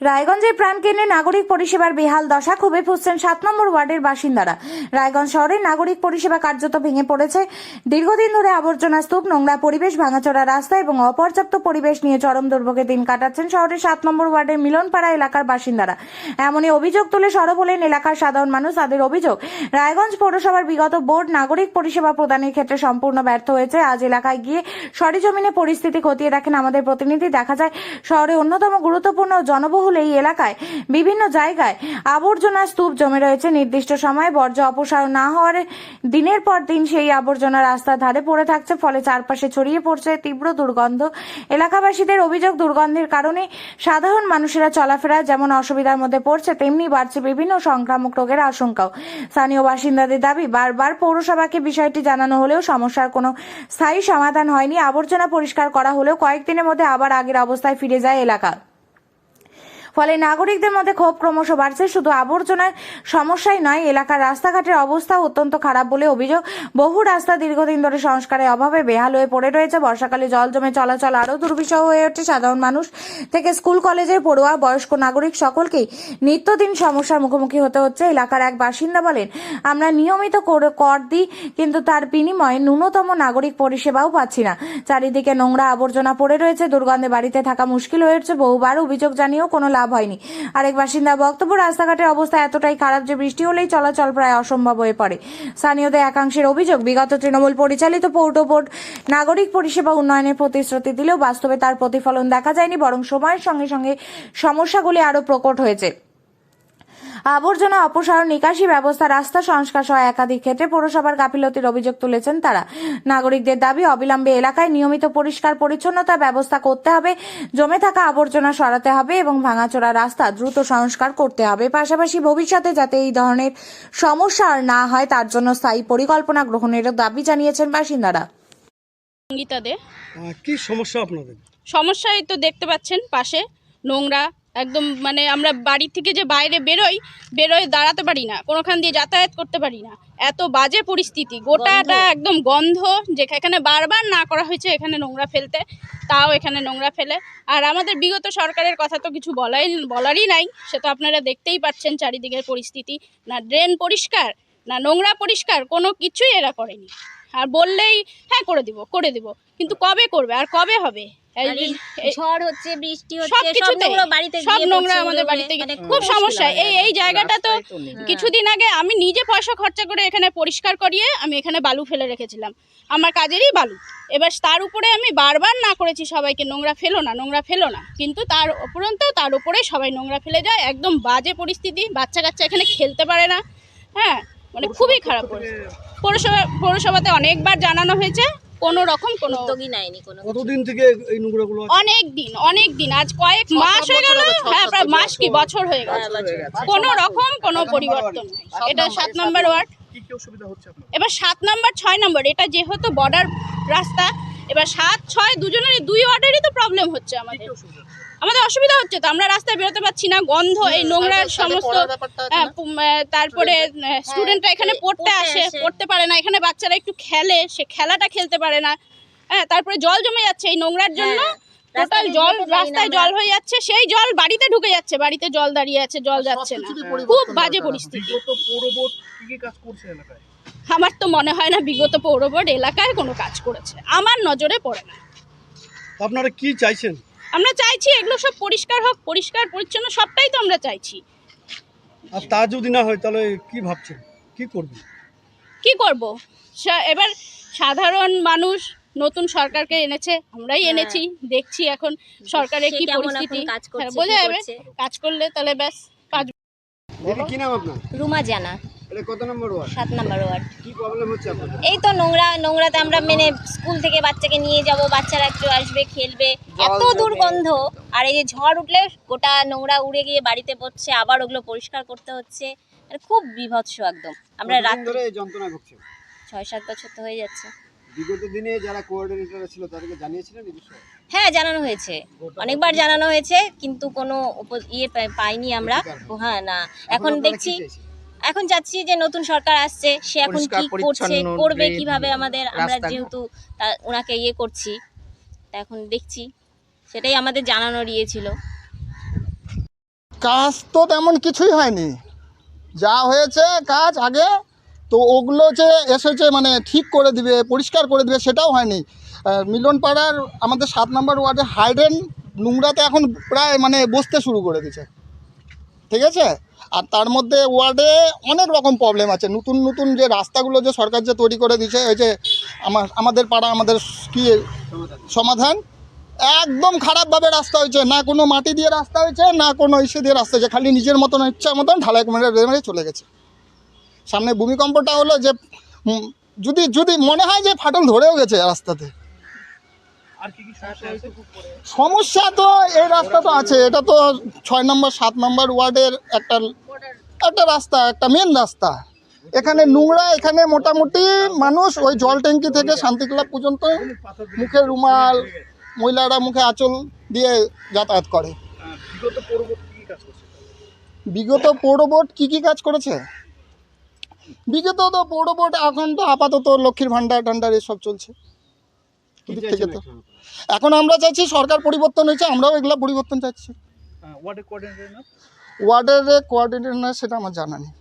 রায়গঞ্জের প্রাণকেন্দ্রে নাগরিক পরিষেবার বেহাল দশা ক্ষোভে ফুঁসছেন 7 নম্বর ওয়ার্ডের বাসিন্দারা। রায়গঞ্জ শহরে নাগরিক পরিষেবা কার্যত ভেঙে পড়েছে। দীর্ঘদিন ধরে আবর্জনা স্তূপ, নোংরা পরিবেশ, ভাঙাচোরা রাস্তা এবং অপর্যাপ্ত পরিবেশ নিয়ে চরম দুর্ভোগে দিন কাটাচ্ছেন শহরের 7 নম্বর ওয়ার্ডের মিলনপাড়া এলাকার বাসিন্দারা। এমনই অভিযোগ তুলে সরব হলেন এলাকার সাধারণ মানুষ। তাদের অভিযোগ, রায়গঞ্জ পৌরসভার বিগত বোর্ড নাগরিক পরিষেবা প্রদানের ক্ষেত্রে সম্পূর্ণ ব্যর্থ হয়েছে। আজ এলাকায় গিয়ে সরেজমিনে পরিস্থিতি খতিয়ে দেখেন আমাদের প্রতিনিধি। দেখা যায় শহরে অন্যতম গুরুত্বপূর্ণ জনবহুল এই এলাকায় বিভিন্ন জায়গায় আবর্জনা স্তূপ জমে রয়েছে। নির্দিষ্ট সময়ে বর্জ্য অপসারণ না হওয়ার দিনের পর দিন সেই আবর্জনা রাস্তার ধারে পড়ে থাকছে, ফলে চারপাশে ছড়িয়ে পড়ছে তীব্র দুর্গন্ধ। এলাকাবাসীদের অভিযোগ, দুর্গন্ধের কারণে সাধারণ মানুষেরা চলাফেরা যেমন অসুবিধার মধ্যে পড়ছে, তেমনি বাড়ছে বিভিন্ন সংক্রামক রোগের আশঙ্কাও। স্থানীয় বাসিন্দাদের দাবি, বারবার পৌরসভাকে বিষয়টি জানানো হলেও সমস্যার কোনো স্থায়ী সমাধান হয়নি। আবর্জনা পরিষ্কার করা হলেও কয়েকদিনের মধ্যে আবার আগের অবস্থায় ফিরে যায় এলাকা। ফলে নাগরিকদের মধ্যে ক্ষোভ ক্রমশ বাড়ছে। শুধু আবর্জনার সমস্যাই নয়, এলাকার রাস্তাঘাটের অবস্থা অত্যন্ত খারাপ বলে অভিযোগ। বহু রাস্তা দীর্ঘদিন ধরে সংস্কারের অভাবে বেহাল হয়ে পড়ে রয়েছে। বর্ষাকালে জল জমে চলাচল আরও দুর্বিষহ হয়ে ওঠে। সাধারণ মানুষ থেকে স্কুল কলেজের পড়ুয়া, বয়স্ক নাগরিক সকলকেই নিত্যদিন সমস্যার মুখোমুখি হতে হচ্ছে। এলাকার এক বাসিন্দা বলেন, আমরা নিয়মিত কর দিই, কিন্তু তার বিনিময়ে ন্যূনতম নাগরিক পরিষেবাও পাচ্ছি না। চারিদিকে নোংরা আবর্জনা পড়ে রয়েছে, দুর্গন্ধে বাড়িতে থাকা মুশকিল হয়ে উঠছে। বহুবার অভিযোগ জানিয়েও কোনো লাভ হয়নি। আরেক বাসিন্দার বক্তব্য, রাস্তাঘাটের অবস্থা এতটাই খারাপ যে বৃষ্টি হলেই চলাচল প্রায় অসম্ভব হয়ে পড়ে। স্থানীয়দের একাংশের অভিযোগ, বিগত তৃণমূল পরিচালিত পৌর বোর্ড নাগরিক পরিষেবা উন্নয়নের প্রতিশ্রুতি দিলেও বাস্তবে তার প্রতিফলন দেখা যায়নি, বরং সময়ের সঙ্গে সঙ্গে সমস্যাগুলি আরও প্রকট হয়েছে। আবর্জনা অপসারণ, নিকাশি ব্যবস্থা, রাস্তা সংস্কার সহ একাধিক ক্ষেত্রে পৌরসভার গাফিলতির অভিযোগ তুলেছেন তারা। নাগরিকদের দাবি, অবিলম্বে এলাকায় নিয়মিত পরিষ্কার পরিচ্ছন্নতার ব্যবস্থা করতে হবে, জমে থাকা আবর্জনা সরাতে হবে এবং ভাঙাচোরা রাস্তা দ্রুত সংস্কার করতে হবে। পাশাপাশি ভবিষ্যতে যাতে এই ধরনের সমস্যা আর না হয় তার জন্য স্থায়ী পরিকল্পনা গ্রহণেরও দাবি জানিয়েছেন বাসিন্দারা। কি সমস্যা আপনাদের? সমস্যা এই তো দেখতে পাচ্ছেন, পাশে নোংরা একদম, মানে আমরা বাড়ি থেকে যে বাইরে বেরোয় দাঁড়াতে পারি না, কোনোখান দিয়ে যাতায়াত করতে পারি না, এত বাজে পরিস্থিতি। গোটাটা একদম গন্ধ। যেখানে বারবার না করা হয়েছে এখানে নোংরা ফেলতে, তাও এখানে নোংরা ফেলে। আর আমাদের বিগত সরকারের কথা তো কিছু বলারই নাই, সে তো আপনারা দেখতেই পাচ্ছেন চারিদিকের পরিস্থিতি। না ড্রেন পরিষ্কার, না নোংরা পরিষ্কার, কোনো কিছুই এরা করেনি। আর বললেই হ্যাঁ করে দিব, কিন্তু কবে করবে আর কবে হবে? ঝড় হচ্ছে, বৃষ্টি হচ্ছে, সব নোংরা আমাদের বাড়িতে খুব সমস্যা। এই জায়গাটা তো কিছুদিন আগে আমি নিজে পয়সা খরচা করে এখানে পরিষ্কার করিয়ে আমি এখানে বালু ফেলে রেখেছিলাম, আমার কাজেরই বালু। এবার তার উপরে আমি বারবার না করেছি সবাইকে, নোংরা ফেলো না, কিন্তু তার উপরে সবাই নোংরা ফেলে যায়। একদম বাজে পরিস্থিতি, বাচ্চা কাচ্চা এখানে খেলতে পারে না। হ্যাঁ, মানে খুবই খারাপ পরিস্থিতি। পৌরসভাতে অনেকবার জানানো হয়েছে, কোনো রকম কোনো উদ্যোগই নেয়নি। কতদিন থেকে এই নোংরাগুলো? অনেক দিন, আজ কয়েক মাস হয়ে গেল। হ্যাঁ, প্রায় মাস কি বছর হয়ে গেছে, কোনো রকম কোনো পরিবর্তন নেই। এটা 7 নম্বর ওয়ার্ড। কি অসুবিধা হচ্ছে আপনাদের? এবার 7 নম্বর 6 নম্বর, এটা যেহেতু বর্ডার রাস্তা, এবার 7, 6 দুজনেরই, 2 ওয়ার্ডেরই তো প্রবলেম হচ্ছে। আমাদের অসুবিধা হচ্ছে তো, আমরা রাস্তায় বেরোতে পারছি না, গন্ধ, এই নোংরার সমস্ত। তারপরে স্টুডেন্টরা এখানে পড়তে আসে, পড়তে পারে না, এখানে বাচ্চারা একটু খেলে, সে খেলাটা খেলতে পারে না। হ্যাঁ, তারপরে জল জমে যাচ্ছে এই নোংরার জন্য, টোটাল জল রাস্তায় জল হয়ে যাচ্ছে, সেই জল বাড়িতে ঢুকে যাচ্ছে, বাড়িতে জল দাঁড়িয়ে আছে, জল যাচ্ছে না। খুব বাজে পরিস্থিতি। আমার তো মনে হয় না বিগত পৌর বোর্ড এলাকায় কোনো কাজ করেছে, আমার নজরে পড়ে না। আপনারা কি চাইছেন? আমরা চাইছি এগুলো সব পরিষ্কার হোক, পরিষ্কার পরিচ্ছন্ন, সবটাই তো আমরা চাইছি। আর তা যদি না হয় তাহলে কি ভাবছেন, কি করবেন? কি করব? এবার সাধারণ মানুষ নতুন সরকারকে এনেছে, আমরাই এনেছি, দেখছি এখন সরকারের কি পরিস্থিতি, বোঝা যাবে। কাজ করলে তাহলে ব্যাস। দিদি, কি নাম আপনার? রুমা জানা। এটা কত নম্বর ওয়ার্ড? 7 নম্বর ওয়ার্ড। কি প্রবলেম হচ্ছে আপনাদের? এই তো নোংরাতে আমরা স্কুল থেকে বাচ্চাকে নিয়ে যাব, বাচ্চারা একটু আসবে, খেলবে, এত দুর্গন্ধ। আর এই যে ঝড় উঠলে গোটা নোংরা উড়ে গিয়ে বাড়িতে পড়ছে, আবার ওগুলো পরিষ্কার করতে হচ্ছে। আর খুব বিভৎস একদম। আমরা রাত ধরে যন্ত্রণা ভুগছি। 6-7 বছর তো হয়ে যাচ্ছে। বিগত দিনে যারা কোঅর্ডিনেটর ছিল তাদেরকে জানিয়েছিলেন এই বিষয়ে? হ্যাঁ, জানানো হয়েছে, অনেকবার জানানো হয়েছে, কিন্তু কোনো পাইনি আমরা। হ্যাঁ, না, এখন চাচ্ছি যে নতুন সরকার আসছে, সে এখন কি করবে কিভাবে আমরা যেহেতু ওনাকে করছি, তা এখন দেখছি, সেটাই আমাদের জানানোর ছিল। কাজ তো তেমন কিছুই হয়নি, যা হয়েছে কাজ আগে তো ওগুলো যে এসেছে মানে ঠিক করে দিবে, পরিষ্কার করে দিবে, সেটাও হয়নি। মিলনপাড়ার আমাদের 7 নম্বর ওয়ার্ডে হাইড্রেন নোংরাতে এখন প্রায় মানে বসতে শুরু করে দিয়েছে, ঠিক আছে। আর তার মধ্যে ওয়ার্ডে অনেক রকম প্রবলেম আছে। নতুন নতুন যে রাস্তাগুলো যে সরকার যে তৈরি করে দিয়েছে, এই যে আমাদের পাড়া আমাদের কি সমাধান, একদম খারাপভাবে রাস্তা হয়েছে, না কোনো মাটি দিয়ে রাস্তা হয়েছে, না কোনো ইসে দিয়ে রাস্তা হয়েছে, খালি নিজের মতন ইচ্ছা মতন ঢালাই মেরে চলে গেছে। সামনে ভূমিকম্পটা হলো যে যদি যদি মনে হয় যে ফাটল ধরেও গেছে রাস্তাতে। সমস্যা তো এই রাস্তা তো আছে, এটা তো 6 নম্বর 7 নম্বর ওয়ার্ডের একটা রাস্তা, একটা মেন রাস্তা। এখানে নোংরা, এখানে মোটামুটি মানুষ ওই জল ট্যাঙ্কি থেকে শান্তি ক্লাব পর্যন্ত মুখে রুমাল, মহিলারা মুখে আঁচল দিয়ে যাতায়াত করে। বিগত পৌরবোর্ড কী কাজ করেছে? বিগত তো পৌরবোর্ড এখন তো আপাতত লক্ষ্মীর ভাণ্ডার টান্ডার এসব চলছে। ওদিক থেকে তো এখন আমরা চাইছি সরকার পরিবর্তন হয়েছে, আমরাও এগুলা পরিবর্তন চাইছি। ওয়ার্ডের কোঅর্ডিনেটর না সেটা আমার জানা নেই।